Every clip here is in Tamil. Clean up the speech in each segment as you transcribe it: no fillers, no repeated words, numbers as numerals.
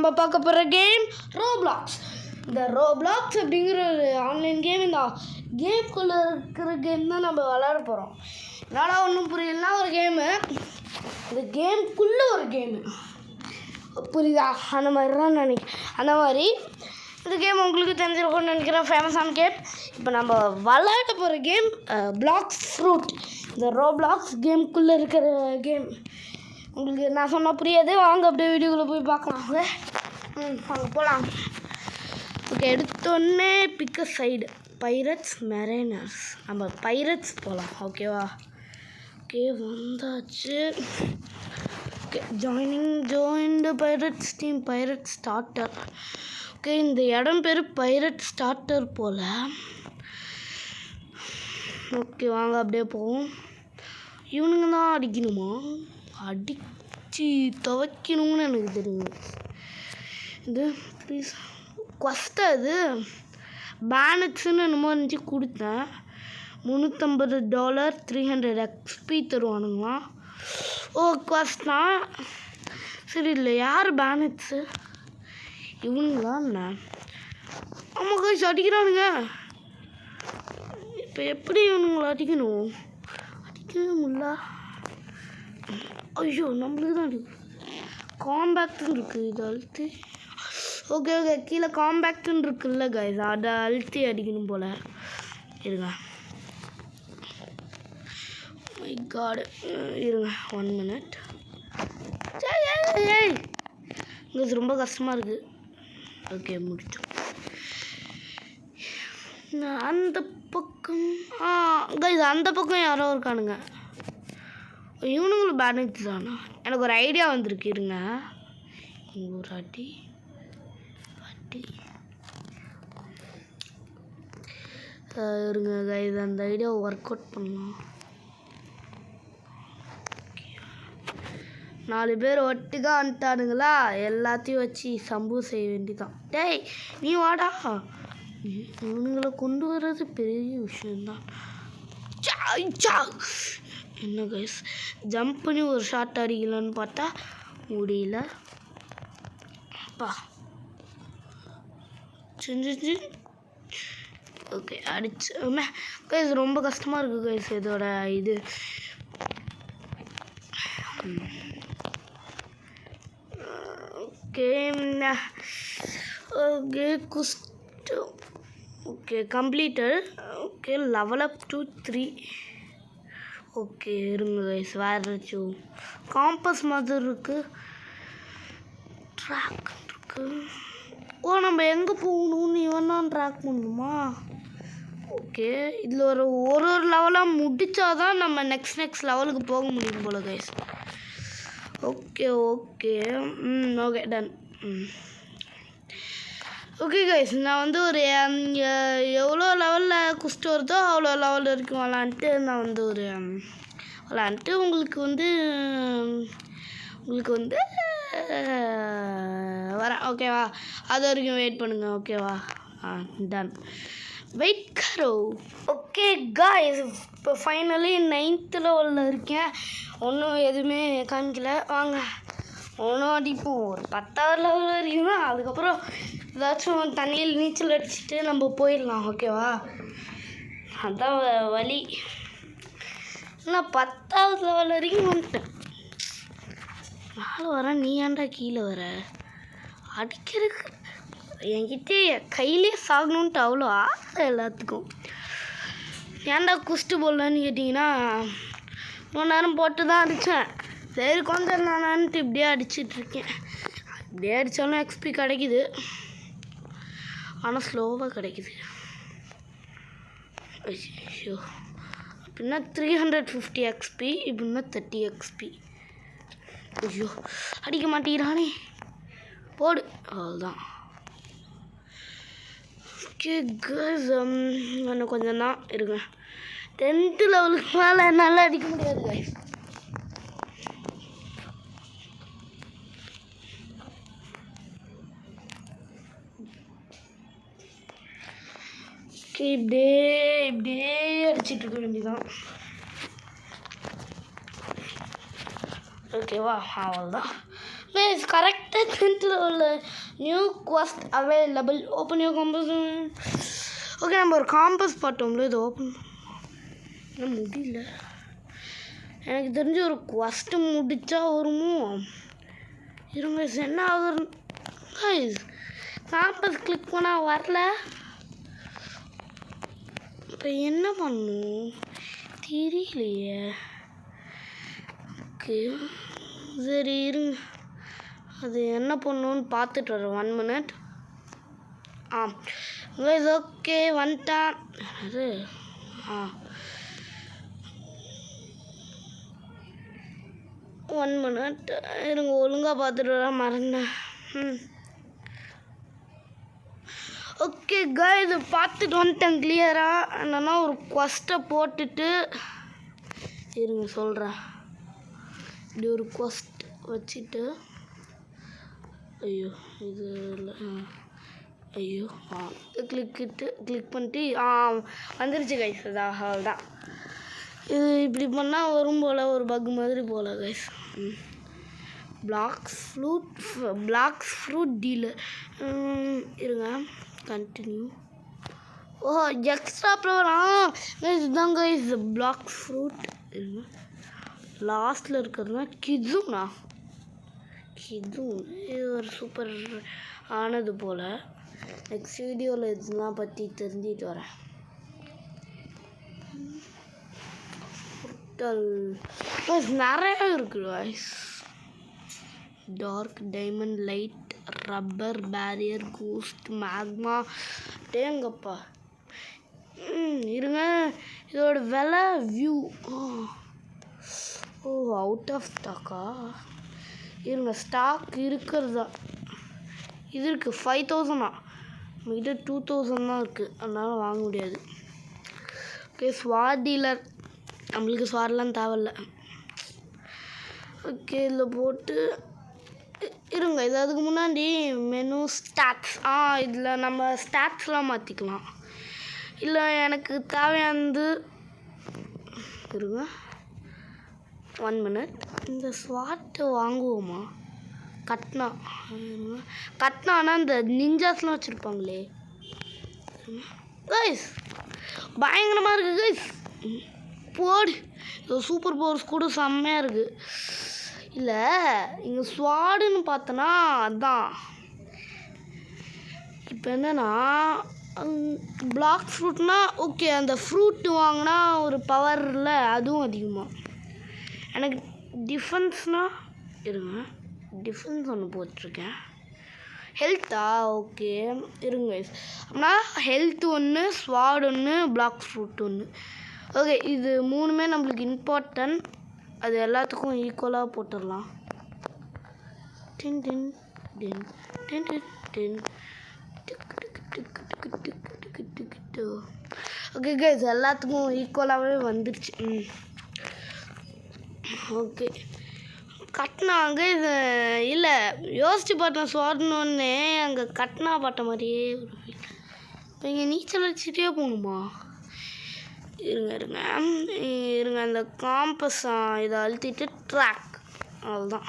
நம்ம பார்க்க போகிற கேம் ரோப்ளாக்ஸ். இந்த ரோப்ளாக்ஸ் அப்படிங்கிற ஒரு ஆன்லைன் கேம், இந்த கேம்குள்ளே இருக்கிற கேம் தான் நம்ம விளையாட போகிறோம். என்னடா ஒன்றும் புரியலன்னா ஒரு கேமு, இந்த கேம்குள்ளே ஒரு கேமு, புரியுதா? அந்த மாதிரி தான் அந்த மாதிரி இந்த கேம் உங்களுக்கு தெரிஞ்சிருக்கும்னு நினைக்கிறேன். ஃபேமஸான கேம். இப்போ நம்ம விளையாட போகிற கேம் பிளாக்ஸ் ஃப்ரூட். இந்த ரோப்ளாக்ஸ் கேம்குள்ளே இருக்கிற கேம். உங்களுக்கு நான் சொன்னால் புரியாது, வாங்க அப்படியே வீடியோக்குள்ளே போய் பார்க்கலாம். வாங்க போகலாம். ஓகே, எடுத்தோடனே பிக்க சைடு பைரட்ஸ் மெரைனர்ஸ். நம்ம பைரட்ஸ் போகலாம். ஓகேவா? ஓகே, வந்தாச்சு. Okay, join the pirates team, pirate starter. Okay, இந்த இடம் பேர் பைரட் ஸ்டார்டர் போல். ஓகே, வாங்க அப்படியே போவோம். இவனுங்க தான் அடிக்கணுமா? அடித்து துவைக்கணும்னு எனக்கு தெரியும். இது ப்ளீஸ் கொஸ்ட்டாக இது பேனட்ஸுன்னு என்னமோ இருந்துச்சு, கொடுத்தேன். $350 300 XP தருவானுங்களா? ஓ, கொஸ்ட் தான். சரி, இல்லை யார் பேனட்ஸு? இவனுங்களா என்ன? ஆமாம் கைஸ், அடிக்கிறானுங்க. இப்போ எப்படி இவனுங்களை அடிக்கணும்? அடிக்கவே முடியல. ஐயோ, நம்மளுக்கு தான் அடிக்கும். காம்பேக்ட்னு இருக்குது, இது அழுத்தி. ஓகே, கீழே காம்பேக்ட்னு இருக்குல்ல கைஸ், அதை அழுத்தி அடிக்கணும் போல். இருங்க, மை காட், இருங்க 1 minute. இங்கே ரொம்ப கஷ்டமாக இருக்குது. ஓகே, முடிச்சோம். அந்த பக்கம் கைஸ், அந்த பக்கம் யாரோ இருக்கானுங்க. இவனுங்களும் பேனேஜ் தானா? எனக்கு ஒரு ஐடியா வந்திருக்கு, இருங்க. இங்கே ஒரு அடி இருங்க கைஸ், அந்த ஐடியாவை ஒர்க் அவுட் பண்ணலாம். 4 பேர் ஒட்டுக்கா வந்துட்டானுங்களா, எல்லாத்தையும் வச்சு சம்பு செய்ய வேண்டியதான். டேய், நீ வாடா. இவனுங்களை கொண்டு வர்றது பெரிய விஷயந்தான். என்ன கைஸ், ஜம்ப் பண்ணி ஒரு ஷாட் அடிக்கலான்னு பார்த்தா முடியல. அப்பா செஞ்சு. ஓகே, அடிச்சு கைஸ், ரொம்ப கஷ்டமாக இருக்குது கைஸ் இதோட இது. Okay okay quest. Okay, completed. Okay, level up to 3. Okay, இருங்க கைஸ், வேறு ஏதாச்சும் காம்பஸ் மாதிரி இருக்குது, ட்ராக் இருக்குது. ஓ, நம்ம எங்கே போகணும்னு இவன் தான் ட்ராக் பண்ணணுமா? ஓகே, இதில் ஒரு லெவலாக முடித்தாதான் நம்ம நெக்ஸ்ட் லெவலுக்கு போக முடியும் போல் guys. Okay okay okay, done. Okay guys, நான் வந்து ஒரு எவ்வளோ லெவலில் குஸ்ட் வருதோ அவ்வளோ லெவல் வரைக்கும் விளாண்டுட்டு நான் வந்து விளாண்டுட்டு உங்களுக்கு வந்து வரேன். ஓகேவா? அது வரைக்கும் வெயிட் பண்ணுங்கள். ஓகேவா? டன், வெயிட் கரோ. ஓகே காய்ஸ், இப்போ ஃபைனலி 9th லெவலில் இருக்கேன். ஒன்றும் எதுவுமே காமிக்கல. வாங்க ஒன்றும் அடிப்போம். ஒரு 10வது லெவல் வரைக்கும் தான், அதுக்கப்புறம் ஏதாச்சும் தண்ணியில் நீச்சல் அடிச்சுட்டு நம்ம போயிடலாம். ஓகேவா? அதுதான் வழி. நான் 10வது லெவல் வரைக்கும் வந்துட்டேன். மேலே வர, நீ ஏன்டா கீழே வர? அடிக்கிறதுக்கு என்கிட்ட கையிலே சாகணுன்ட்டு அவ்வளோ ஆசை எல்லாத்துக்கும். ஏன்டா குஸ்ட்டு போடலான்னு கேட்டிங்கன்னா, 3 நேரம் போட்டு தான் அடித்தேன். சரி, கொஞ்சம் நானான்ட்டு இப்படியே அடிச்சிட்ருக்கேன். இப்படியே அடித்தாலும் XP கிடைக்குது, ஆனால் ஸ்லோவாக கிடைக்குது. ஐயோ, அப்படின்னா 350 XP, இப்படின்னா 30 XP. ஐயோ, அடிக்க மாட்டேங்கிறானே. போடு, அவ்வளோதான். ஓகே கைஸ், இன்னும் கொஞ்சம் தான் இருங்க. 10th லெவலுக்கு மேலே என்னால் அடிக்க முடியாது கைஸ். ஓகே, இப்படியே அடிச்சிட்டு இருக்க வேண்டியதான். ஓகேவா? அவ்வளோதான். கரெக்டாக 10th உள்ள new quest available. Open U compass. Okay, நம்ம ஒரு காம்பஸ் பார்த்தோம்ல, இது ஓப்பன் இன்னும் முடியல. எனக்கு தெரிஞ்சு ஒரு குவஸ்ட்டு முடித்தா வருமோ. இருங்க, என்ன ஆகுது கைஸ்? காம்பஸ் கிளிக் பண்ணால் வரல. இப்போ என்ன பண்ணும் தெரியலையே. ஓகே சரி இருங்க, அது என்ன பண்ணுன்னு பார்த்துட்டு வரேன். 1 minute. கைஸ் ஓகே வந்துட்டேன். அது ஒன் மினிட் இருங்க, ஒழுங்காக பார்த்துட்டு வர மறந்தேன். ஓகே கைஸ் பார்த்துட்டு வந்துட்டேன் கிளியராக. என்னன்னா ஒரு குவஸ்ட்டை போட்டுட்டு இருங்க சொல்கிறேன். இப்படி ஒரு குவஸ்ட் வச்சுட்டு ஐயோ இது இல்லை ஐயோ கிளிக் பண்ணிட்டு வந்துருச்சு கைஸ். அதான் இது இப்படி பண்ணால் வரும் போல், ஒரு பக் மாதிரி போல் கைஸ். Blox fruit dealer. இருங்க கண்டினியூ. Oh extra flower. இதுதான் கைஸ் பிளாக்ஸ் ஃப்ரூட். இருங்க லாஸ்ட்டில் இருக்கிறதுனா கிதுனா. இது ஒரு சூப்பர் ஆனது போல். நெக்ஸ்ட் வீடியோவில் இதெல்லாம் பற்றி தெரிஞ்சிட்டு வரேன். நிறைய இருக்குது guys. Dark diamond, light, rubber, barrier, ghost, magma. டேங்கப்பா. இருங்க இதோட விலை வியூ. ஓ அவுட் ஆஃப் ஸ்டாக்கா? இருங்க ஸ்டாக் இருக்கிறதா இது இருக்குது 5000. நம்மகிட்ட 2000 தான் இருக்குது, அதனால் வாங்க முடியாது. ஓகே ஸ்வாட் டீலர். நம்மளுக்கு ஸ்வாட்லாம் தேவையில்ல. ஓகே இதில் போட்டு இருங்க. இது அதுக்கு முன்னாடி மெனு ஸ்டாட்ஸ். இதில் நம்ம ஸ்டாட்ஸ்லாம் மாற்றிக்கலாம். இல்லை எனக்கு தேவையானது இருங்க 1 minute. இந்த ஸ்வாட்டை வாங்குவோமா? கட்னானா இந்த நிஞ்சாஸ்லாம் வச்சுருப்பாங்களே கைஸ், பயங்கரமாக இருக்குது கைஸ். போடு, சூப்பர் பவர்ஸ் கூட செம்மையாக இருக்குது. இல்லை இங்கே ஸ்வாடுன்னு பார்த்தோன்னா அதுதான். இப்போ என்னென்னா பிளாக் ஃப்ரூட்னா ஓகே, அந்த ஃப்ரூட்டு வாங்கினா ஒரு பவரில் அதுவும் அதிகமாக. எனக்கு டிஃபென்ஸ்னால் இருங்க டிஃபென்ஸ் ஒன்று போட்டிருக்கேன். ஹெல்த்தா ஓகே இருங்க அப்படின்னா ஹெல்த் ஒன்று, ஸ்வாட் ஒன்று, பிளாக் ஃப்ரூட் ஒன்று. ஓகே இது 3மே நம்மளுக்கு இம்பார்ட்டன்ட். அது எல்லாத்துக்கும் ஈக்குவலாக போட்டுடலாம். ஓகே கைஸ் எல்லாத்துக்கும் ஈக்குவலாகவே வந்துடுச்சு. ஓகே கட்னாங்க இது இல்லை யோசிச்சு பார்த்தேன். ஸ்வாட்னோடனே அங்கே கட்னா பார்த்த மாதிரியே ஒரு ஃபீல். இப்போ இங்கே நீச்சல் அடிச்சுட்டே போகணுமா? இருங்க இந்த காம்பஸ் இதை அழுத்திட்டு ட்ராக் அவ்வளோதான்.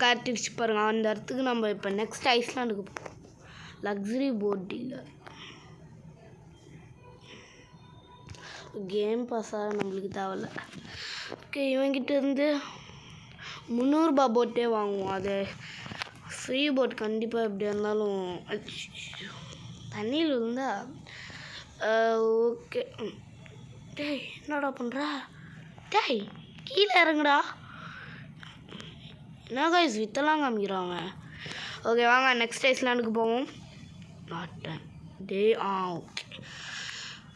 காட்டிடுச்சு பாருங்கள். அந்த இடத்துக்கு நம்ம இப்போ நெக்ஸ்ட் ஐஸ்லாண்டுக்கு போகிறோம். Luxury boat dealer. கேம் பாஸாக நம்மளுக்கு தேவையில்ல. ஓகே இவங்கிட்ட இருந்து 300 ரூபா போட்டே வாங்குவோம். அது ஃப்ரீ போட் கண்டிப்பாக எப்படியா இருந்தாலும் தண்ணியில் இருந்தா. ஓகே டேய் என்னடா பண்ணுறா? டேய் கீழே இறங்குடா. என்ன கைஸ் வித்தெல்லாம் காமிக்கிறாங்க. ஓகே வாங்க நெக்ஸ்ட் ஐஸ்லாண்டுக்கு போவோம். மாட்டேன் டே ஓகே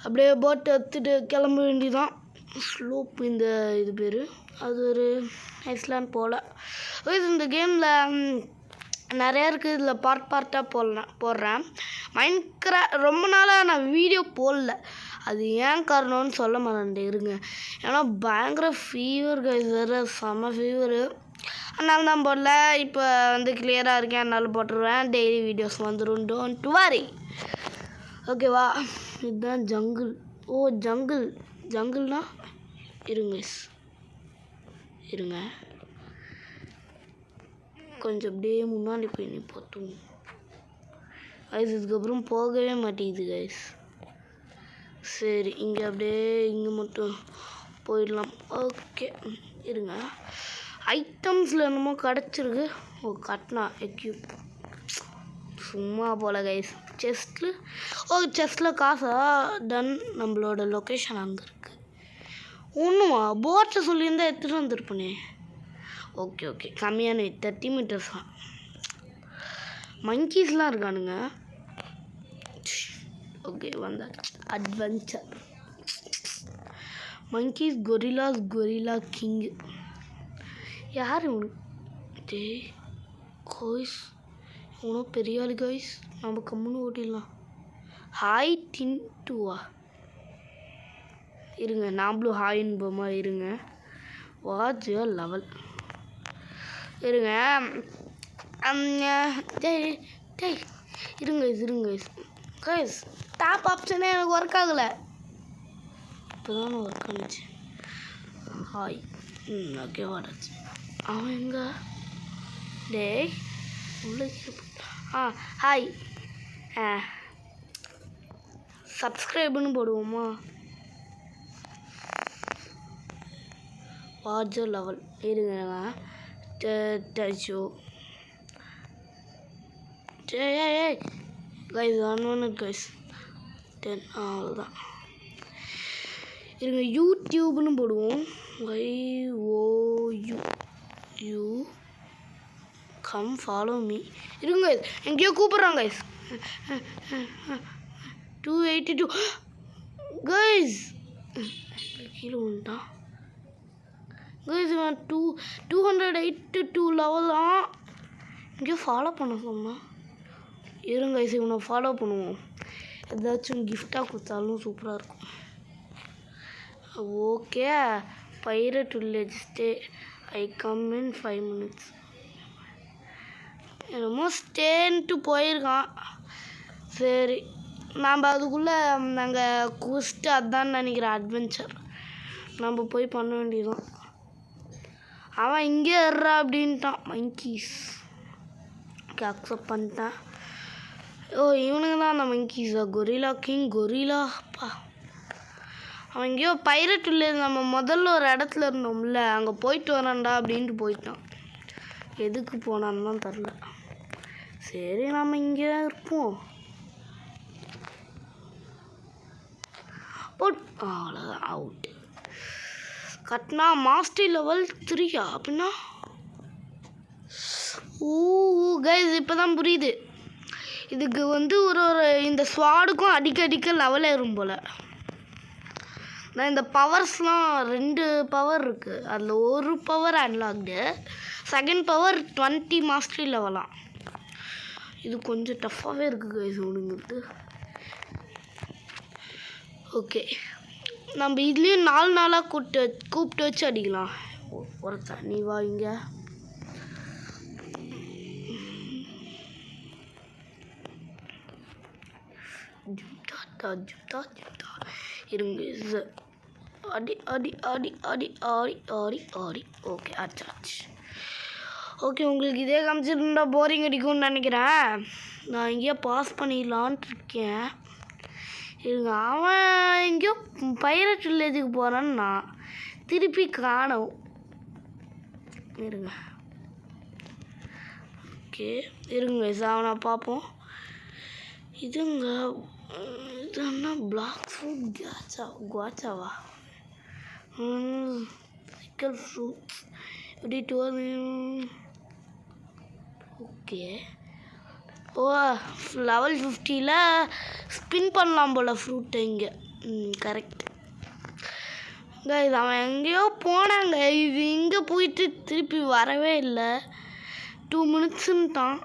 அப்படியே போட்டு எடுத்துகிட்டு கிளம்ப வேண்டியதான். ஸ்லோப் இந்த இது பேர், அது ஒரு ஐஸ்லாண்ட் போல். இந்த கேமில் நிறையா இருக்குது. இதில் பார்ட்டாக போடுறேன். ரொம்ப நாளாக நான் வீடியோ போடல. அது ஏன் காரணம்னு சொல்ல மாட்டேன் இருங்க. ஏன்னா பயங்கர ஃபீவர் கைஸ், வேறு செம்ம ஃபீவரு. அதனால தான் போடல. இப்போ கிளியராக இருக்கேன், அதனால போட்டுருவேன். டெய்லி வீடியோஸ் வந்துடும், டோன்ட் வரி. ஓகேவா? இதுதான் ஜங்கிள். ஓ ஜங்கிள்னா இருங்க கொஞ்சம் அப்படியே முன்னாடி போய் நிப்போம் கைஸ். இதுக்கப்புறம் போகவே மாட்டேங்குது கைஸ். சரி இங்கே அப்படியே இங்கே மட்டும் போயிடலாம். ஓகே இருங்க. ஐட்டம்ஸில் என்னமோ கிடச்சிருக்கு. ஓ கட்னா எக்யூப் சும்மா போல் கைஸ். செஸ்ட்டில் செஸ்ட்டில் காசா டன். நம்மளோட லொக்கேஷன் அங்கே இருக்குது. ஒன்றுமா போட்டை சொல்லியிருந்தால் எடுத்துகிட்டு வந்துருப்பேனே. ஓகே கம்மியான 30 மீட்டர்ஸ் தான். மங்கீஸ்லாம் இருக்கானுங்க. ஓகே வந்தாச்சு. Adventure monkeys gorilla king. யார் இவனு? டேய் கோய்ஸ் இவனோ பெரிய ஆளு கைஸ். நம்ம கம்முன்னு ஓட்டிடலாம். ஹாய் டின்ட்டுவா இருங்க. நாம்ளும் ஹாயின்னு போமா இருங்க. வாட்ச் யுவர் லெவல் இருங்க. டேய் இருங்க கைஸ். டாப் ஆப்ஷனே எனக்கு ஒர்க் ஆகலை. இப்போ தான் ஒர்க் ஆனிச்சு. ஹாய் ஓகே வாடாச்சு. அவன் எங்க? டேய் உள்ள ஹாய் சப்ஸ்கிரைப்னு போடுவோமா? வாட்ச் லெவல் இருங்க. டச்சோ கைஸ் 1 கைஸ் 10 அவ்வளோதான். இருங்க யூடியூப்னு போடுவோம். YOU come follow me. இருங்க எங்கேயோ கூப்பிட்றாங்க கைஸ். 282 கைஸ் கீழே வந்துட்டான் கைஸ். 282 லெவல் தான். எங்கேயோ ஃபாலோ பண்ண சொன்னான். இருங்க கைஸ் இவனை ஃபாலோ பண்ணுவோம். ஏதாச்சும் கிஃப்டாக கொடுத்தாலும் சூப்பராக இருக்கும். Okay pirate village stay. I come in 5 minutes. என்னமோ ஸ்டேன்ட்டு போயிருக்கான். சரி நாம் அதுக்குள்ளே நாங்கள் குஸ்ட்டு அதான் நினைக்கிறேன். அட்வென்ச்சர் நம்ம போய் பண்ண வேண்டியதுதான். அவன் இங்கே ஏறா அப்படின்ட்டான். மங்கீஸ் அக்செப்ட் பண்ணிட்டேன். இவனுங்க தான் அந்த மங்கீஸா? Gorilla king கொரில்லாப்பா. அவன் எங்கேயோ பைரட் வில்லேஜ் நம்ம முதல்ல ஒரு இடத்துல இருந்தோம்ல அங்கே போயிட்டு வரேன்டா அப்படின்ட்டு போயிட்டான். எதுக்கு போனான்னு தான் தெரில. சரி நம்ம இங்கே தான் இருப்போம். அவ்வளோதான் அவுட். கட்னா மாஸ்டர் லெவல் 3 அப்படின்னா கைஸ் இப்போ தான் புரியுது. இதுக்கு ஒரு இந்த ஸ்வாடுக்கும் அடிக்க லெவல் ஏறும் போல். நான் இந்த பவர்ஸ்லாம் 2 பவர் இருக்குது. அதில் ஒரு power unlocked. Second power 20 mastery லெவலாம். இது கொஞ்சம் டஃப்பாகவே இருக்குது கைஸ் ஒழுங்குது. ஓகே நம்ம இதுலேயும் 4 நாளாக கூப்பிட்டு வச்சு அடிக்கலாம். ஒருத்தன் நீ வா இங்கே. ஜுப்தா இருங்க. அடி ஓகே ஆச்சு. ஓகே உங்களுக்கு இதே காமிச்சிருந்தா போரிங் அடிக்கும்னு நினைக்கிறேன். நான் இங்கேயோ பாஸ் பண்ணிடலான்ட்டு இருக்கேன். இருங்க அவன் எங்கேயோ பைரட் வில்லேஜுக்கு போகிறான்னு நான் திருப்பி காணோம். இருங்க ஓகே இருங்க அவனை பார்ப்போம். இதுங்க இது என்ன பிளாக் ஃப்ரூட் குவாச்சாவா? சைக்கிள் ஃப்ரூட்ஸ் எப்படி ஓகே. லெவல் 50ல் ஸ்பின் பண்ணலாம் போல் ஃப்ரூட்டை இங்கே. கரெக்ட் இது அவன் எங்கேயோ போனாங்க. இது இங்கே போயிட்டு திருப்பி வரவே இல்லை. 2 minutesன்ட்டான்.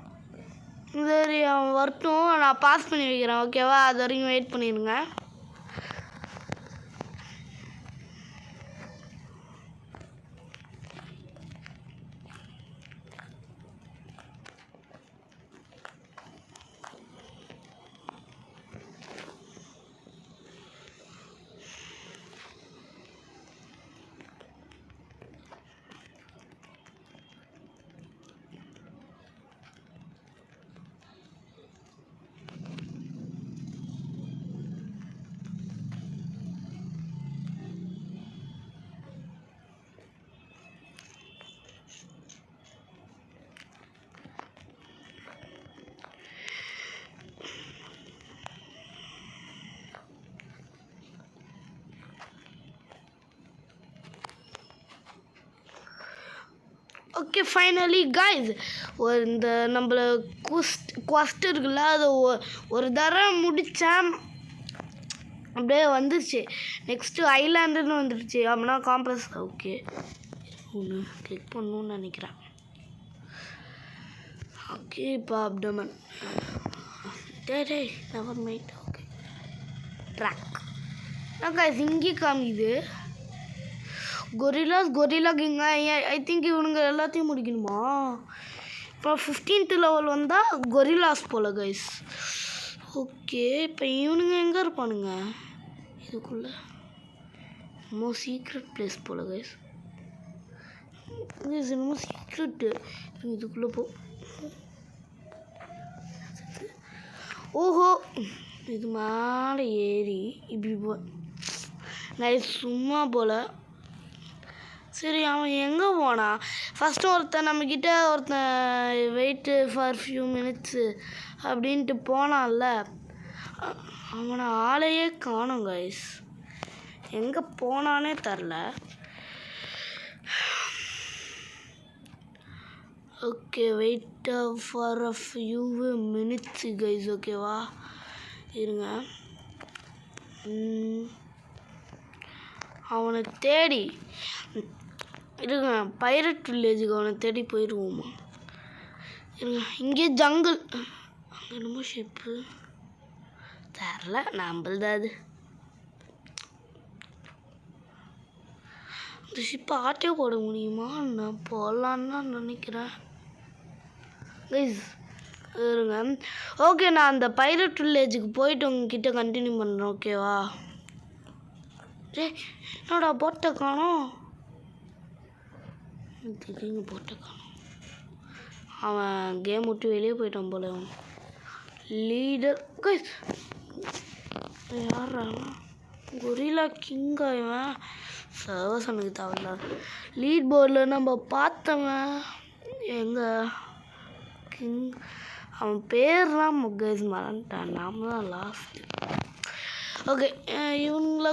சரி அவன் வரட்டும். நான் பாஸ் பண்ணி வைக்கிறேன் ஓகேவா? அது வரைக்கும் வெயிட் பண்ணிடுங்க. ஓகே ஃபைனலி கைஸ் இந்த நம்மள குவஸ்ட் இருக்குல்ல அது ஒரு தடவை முடித்தேன் அப்படியே வந்துருச்சு. நெக்ஸ்ட்டு ஐலாண்டுன்னு வந்துடுச்சு. அப்படின்னா காம்பஸ் ஓகே ஒன்று கிளிக் பண்ணணுன்னு நினைக்கிறேன். ஓகே இப்போ அப்டமன் டே never mind. Okay track guys இங்கே காமிக்குது கொரில்லா கிங். ஐ திங்க் இவனுங்க எல்லாத்தையும் முடிக்கணுமா? இப்போ 15th லெவல் வந்தால் கொரில்லாஸ் போல் கைஸ். ஓகே இப்போ இவனுங்க எங்கே இருப்பானுங்க? இதுக்குள்ளே என்னமோ சீக்ரெட் பிளேஸ் போல் கைஸ். என்னமோ சீக்ரெட்டு இதுக்குள்ளே போ. ஓஹோ இது மேலே ஏறி இப்படி போ கைஸ் சும்மா போல். சரி அவன் எங்கே போனான்? ஃபஸ்ட்டு நம்மக்கிட்ட ஒருத்தன் வெயிட்டு ஃபார் ஃபியூ மினிட்ஸு அப்படின்ட்டு போனான்ல, அவனை ஆளையே காணோம் கைஸ். எங்கே போனானே தெரில. Okay wait for a few minutes guys. ஓகேவா இருங்க. அவனை தேடி இருங்க பைரட் வில்லேஜுக்கு அவனை தேடி போயிடுவோமா? இருங்க இங்கே ஜங்கிள் அங்கே என்னமோ ஷிப்பு தெரில நம்மள்தான் அது. இந்த ஷிப்பை ஆட்டே போட முடியுமா? நான் போகலான்னு தான் நினைக்கிறேன் கைஸ். இருங்க ஓகே நான் அந்த பைரட் வில்லேஜுக்கு போயிட்டு உங்ககிட்ட கண்டினியூ பண்ணுறேன். ஓகேவா? என்னோட போட்டை காணோம். திடீர்னு போட்டை காணோம். அவன் கேம் விட்டு வெளியே போயிட்டான் போல. அவன் லீடர் யாரா? கொரில்லா கிங்கா இவன்? சர்வசனுக்கு தவிர லீட் போர்டில் நம்ம பார்த்தவன் எங்கே கிங் அவன் பேர்லாம் கைஸ் மறந்துட்டான். நாம தான் லாஸ்ட்டு. ஓகே இவங்கள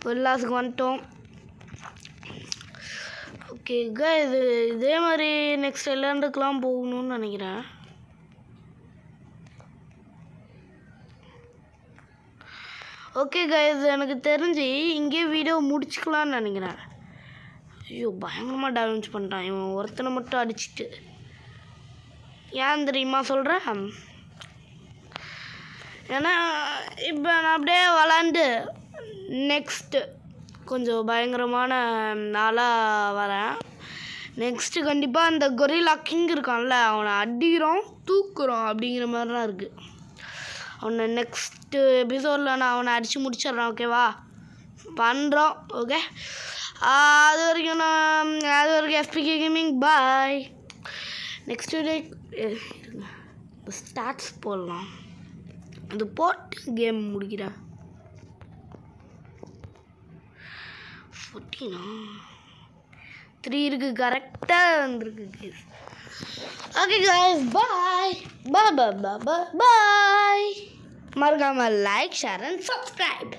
கொரில்லாஸுக்கு வந்துட்டோம். ஓகே இது இதே மாதிரி நெக்ஸ்ட் ஐலாண்டுக்கெலாம் போகணும்னு நினைக்கிறேன். ஓகே கைஸ் எனக்கு தெரிஞ்சு இங்கே வீடியோ முடிச்சுக்கலான்னு நினைக்கிறேன். ஐயோ பயங்கரமாக டேமேஜ் பண்ணிட்டான் இவன் ஒருத்தனை மட்டும் அடிச்சுட்டு. ஏன் தெரியுமா சொல்கிறேன்? ஏன்னா இப்போ நான் அப்படியே விளாண்டு நெக்ஸ்ட்டு கொஞ்சம் பயங்கரமான நாளாக வரேன். நெக்ஸ்ட்டு கண்டிப்பாக அந்த கொரில்லா கிங் இருக்கான்ல அவனை அடிக்கிறோம் தூக்குறோம் அப்படிங்கிற மாதிரி தான் இருக்குது. அவனை நெக்ஸ்ட்டு எபிசோடில் நான் அவனை அடித்து முடிச்சிட்றேன். ஓகேவா? பண்ணுறோம். ஓகே அது வரைக்கும் எஸ்பிகே கேமிங் பாய். நெக்ஸ்ட் டே ஸ்டார்ட்ஸ் போடலாம். அது போட்டு கேம் முடிக்கிறேன். 3 இருக்குது கரெக்டாக வந்துருக்கு கைஸ். ஓகே கைஸ் பாய் பாய் பாய் பாய் பாய். மறக்காமல் லைக் ஷேர் அண்ட் சப்ஸ்கிரைப்.